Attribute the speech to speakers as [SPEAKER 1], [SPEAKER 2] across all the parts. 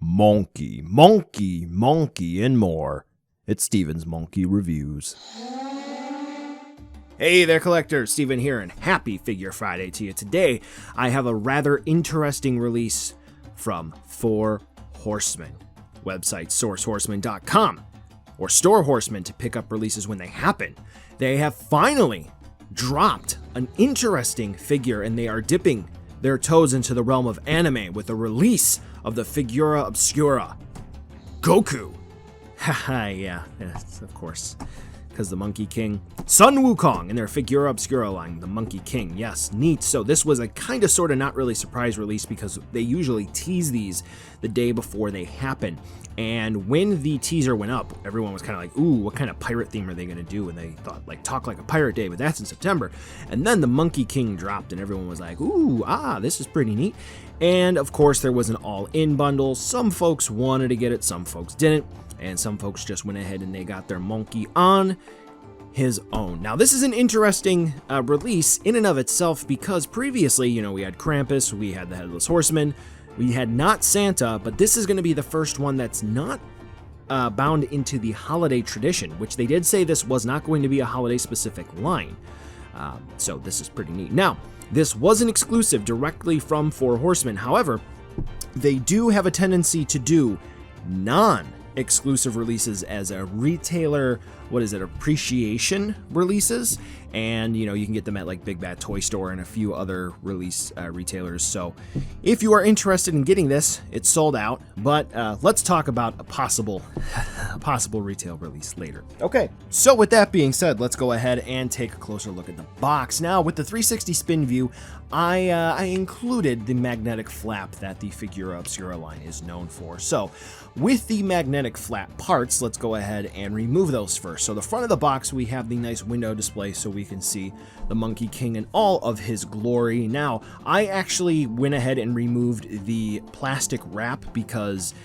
[SPEAKER 1] Monkey, monkey, monkey, and more. It's Steven's Monkey Reviews. Hey there, collectors. Steven here, and happy Figure Friday to you. Today, I have a rather interesting release from 4 Horsemen. Website sourcehorsemen.com, or Store Horsemen to pick up releases when they happen. They have finally dropped an interesting figure, and they are dipping their toes into the realm of anime with the release of the Figura Obscura. Goku. Haha, yeah, yes, of course. Because the Monkey King, Sun Wukong, in their Figura Obscura line, the Monkey King. Yes, neat. So this was a kind of, sort of, not really surprise release because they usually tease these the day before they happen. And when the teaser went up, everyone was kind of like, ooh, what kind of pirate theme are they going to do? And they thought, like, Talk Like a Pirate Day, but that's in September. And then the Monkey King dropped, and everyone was like, ooh, this is pretty neat. And, of course, there was an all-in bundle. Some folks wanted to get it, some folks didn't. And some folks just went ahead and they got their monkey on his own. Now, this is an interesting release in and of itself because previously, you know, we had Krampus, we had the Headless Horseman, we had not Santa, but this is going to be the first one that's not bound into the holiday tradition, which they did say this was not going to be a holiday-specific line. So this is pretty neat. Now, this wasn't exclusive directly from 4 Horsemen. However, they do have a tendency to do non-exclusive releases as a retailer, appreciation releases, and you know, you can get them at like BigBadToyStore and a few other release retailers. So if you are interested in getting this, it's sold out, but let's talk about a possible retail release later. Okay, so with that being said, let's go ahead and take a closer look at the box. Now, with the 360 spin view, I included the magnetic flap that the Figura Obscura line is known for. So with the magnetic flap parts, let's go ahead and remove those first. So the front of the box, we have the nice window display so we can see the Monkey King in all of his glory. Now, I actually went ahead and removed the plastic wrap because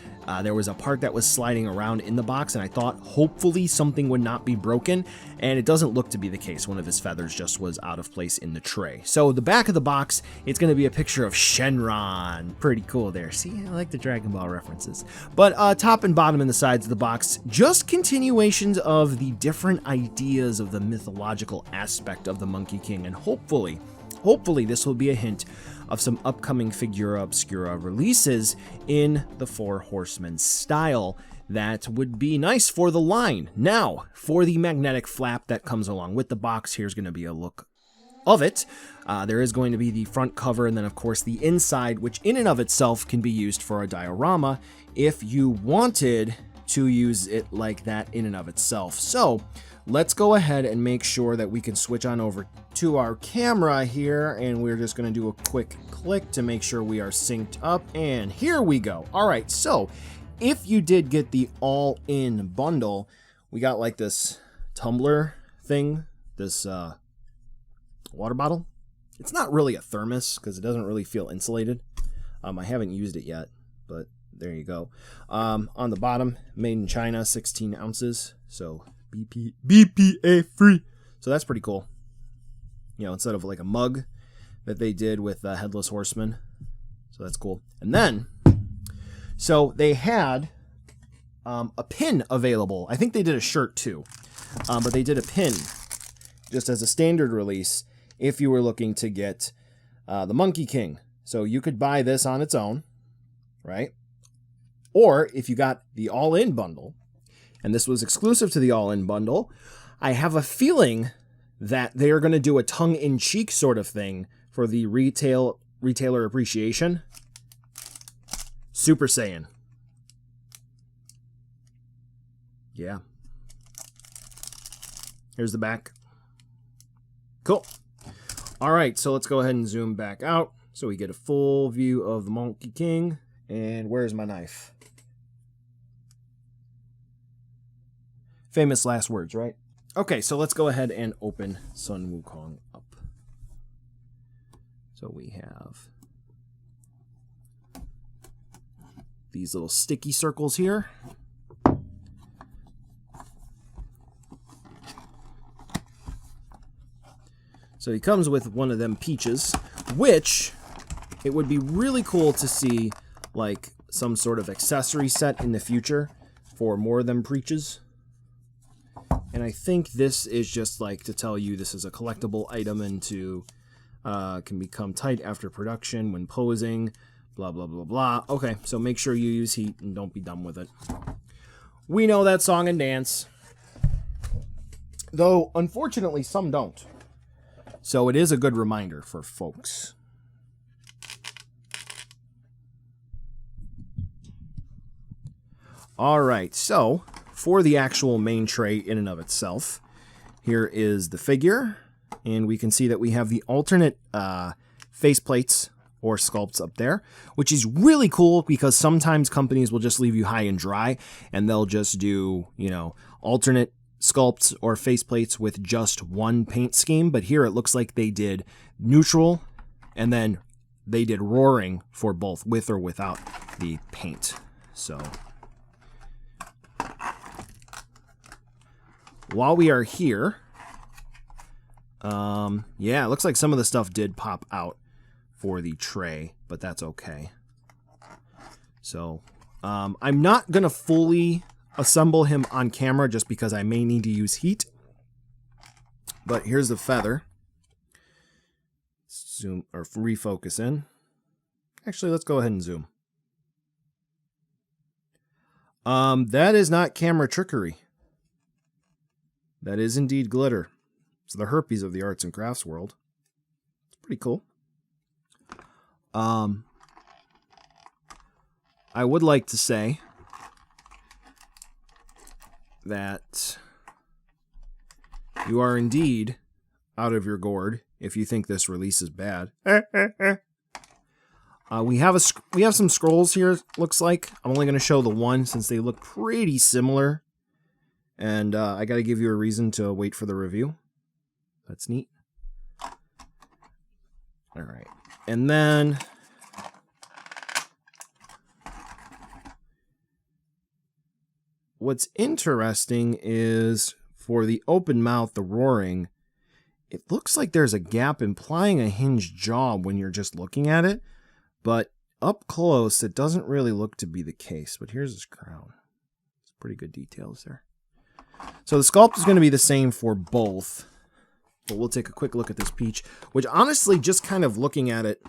[SPEAKER 1] there was a part that was sliding around in the box, and I thought hopefully something would not be broken, and it doesn't look to be the case. One of his feathers just was out of place in the tray. So the back of the box, it's going to be a picture of Shenron. Pretty cool there. See, I like the Dragon Ball references. But top and bottom and the sides of the box, just continuations of the different ideas of the mythological aspect of the Monkey King, and hopefully this will be a hint of some upcoming Figura Obscura releases in the 4 Horsemen style that would be nice for the line. Now, for the magnetic flap that comes along with the box, here's going to be a look of it. There is going to be the front cover, and then of course the inside, which in and of itself can be used for a diorama if you wanted to use it like that in and of itself. So let's go ahead and make sure that we can switch on over to our camera here, and we're just going to do a quick click to make sure we are synced up, and here we go. All right, so if you did get the all-in bundle, we got like this tumbler thing, this water bottle. It's not really a thermos because it doesn't really feel insulated. I haven't used it yet, but there you go. On the bottom, made in China, 16 ounces, so BPA free. So that's pretty cool. You know, instead of like a mug that they did with Headless Horseman. So that's cool. And then, so they had a pin available. I think they did a shirt too. But they did a pin just as a standard release if you were looking to get the Monkey King. So you could buy this on its own, right? Or if you got the all-in bundle, and this was exclusive to the all-in bundle, I have a feeling that they are going to do a tongue-in-cheek sort of thing for the retailer appreciation. Super Saiyan. Yeah. Here's the back. Cool. All right, so let's go ahead and zoom back out so we get a full view of the Monkey King. And where's my knife? Famous last words, right? Okay, so let's go ahead and open Sun Wukong up. So we have these little sticky circles here. So he comes with one of them peaches, which it would be really cool to see like some sort of accessory set in the future for more of them preaches. And I think this is just like to tell you this is a collectible item and to can become tight after production when posing, blah, blah, blah, blah. Okay, so make sure you use heat and don't be dumb with it. We know that song and dance. Though, unfortunately, some don't. So it is a good reminder for folks. All right, so for the actual main tray in and of itself, here is the figure, and we can see that we have the alternate faceplates or sculpts up there, which is really cool because sometimes companies will just leave you high and dry, and they'll just do, you know, alternate sculpts or faceplates with just one paint scheme, but here it looks like they did neutral, and then they did roaring for both with or without the paint. So while we are here, yeah, it looks like some of the stuff did pop out for the tray, but that's okay. So, I'm not going to fully assemble him on camera just because I may need to use heat. But here's the feather. Zoom or refocus in. Actually, let's go ahead and zoom. That is not camera trickery. That is indeed glitter. It's the herpes of the arts and crafts world. It's pretty cool. I would like to say that you are indeed out of your gourd if you think this release is bad. We have some scrolls here, looks like. I'm only going to show the one since they look pretty similar. And I got to give you a reason to wait for the review. That's neat. All right. And then what's interesting is for the open mouth, the roaring, it looks like there's a gap implying a hinged jaw when you're just looking at it. But up close, it doesn't really look to be the case. But here's his crown. It's pretty good details there. So the sculpt is going to be the same for both. But we'll take a quick look at this peach, which honestly, just kind of looking at it,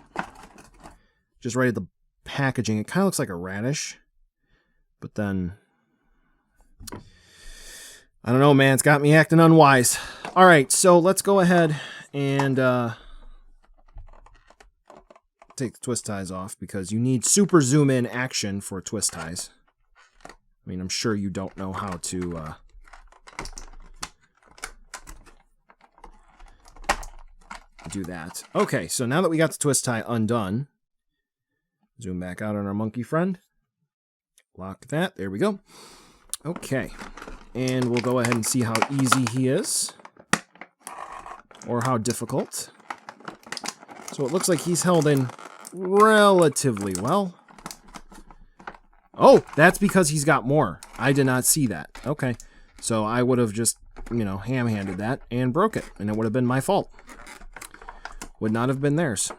[SPEAKER 1] just right at the packaging, it kind of looks like a radish. But then, I don't know, man. It's got me acting unwise. All right, so let's go ahead and take the twist ties off because you need super zoom in action for twist ties. I mean, I'm sure you don't know how to do that. Okay, so now that we got the twist tie undone, zoom back out on our monkey friend. Lock that. There we go. Okay, and we'll go ahead and see how easy he is or how difficult. So it looks like he's held in relatively well. Oh, that's because he's got more. I did not see that. Okay, so I would have just, you know, ham-handed that and broke it, and it would have been my fault. Would not have been theirs.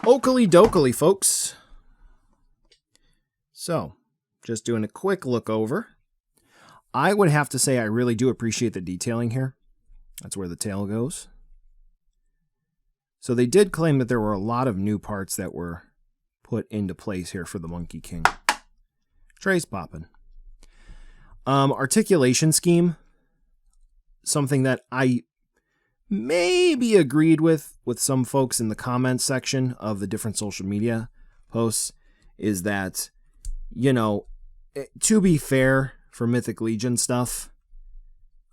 [SPEAKER 1] Oakley dokley, folks. So, just doing a quick look over. I would have to say I really do appreciate the detailing here. That's where the tail goes. So they did claim that there were a lot of new parts that were put into place here for the Monkey King. Tray's popping. Articulation scheme. Something that I maybe agreed with some folks in the comments section of the different social media posts is that, you know, to be fair for Mythic Legion stuff,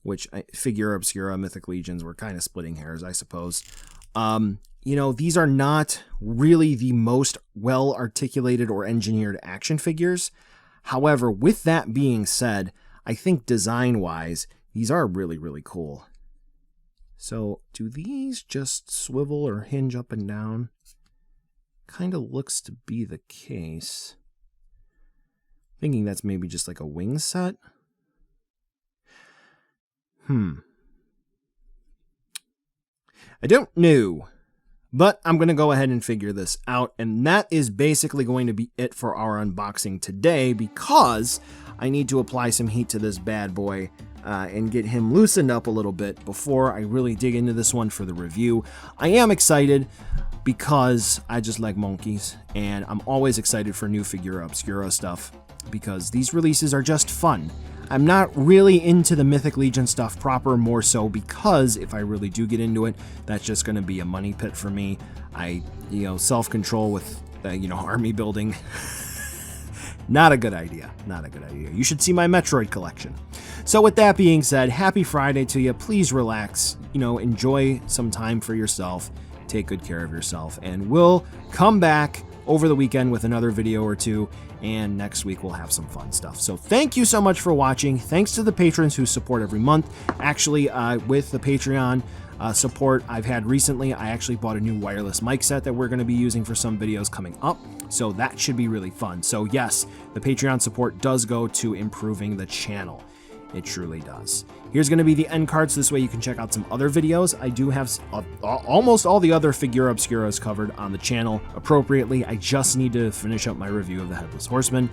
[SPEAKER 1] which Figura Obscura, Mythic Legions were kind of splitting hairs, I suppose. You know, these are not really the most well-articulated or engineered action figures. However, with that being said, I think design-wise, these are really, really cool. So, do these just swivel or hinge up and down? Kind of looks to be the case. Thinking that's maybe just like a wing set. I don't know. But I'm going to go ahead and figure this out, and that is basically going to be it for our unboxing today, because I need to apply some heat to this bad boy and get him loosened up a little bit before I really dig into this one for the review. I am excited because I just like monkeys, and I'm always excited for new Figura Obscura stuff because these releases are just fun. I'm not really into the Mythic Legion stuff proper, more so because if I really do get into it, that's just going to be a money pit for me. Self-control with, army building. Not a good idea. Not a good idea. You should see my Metroid collection. So with that being said, happy Friday to you. Please relax, enjoy some time for yourself. Take good care of yourself, and we'll come back over the weekend with another video or two, and next week we'll have some fun stuff. So thank you so much for watching. Thanks to the patrons who support every month. Actually, with the Patreon support I've had recently, I actually bought a new wireless mic set that we're going to be using for some videos coming up, so that should be really fun. So yes, the Patreon support does go to improving the channel. It truly does. Here's going to be the end cards. This way you can check out some other videos. I do have almost all the other Figura Obscuras covered on the channel appropriately. I just need to finish up my review of the Headless Horseman.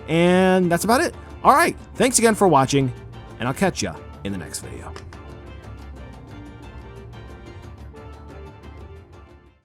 [SPEAKER 1] And that's about it. All right. Thanks again for watching, and I'll catch ya in the next video.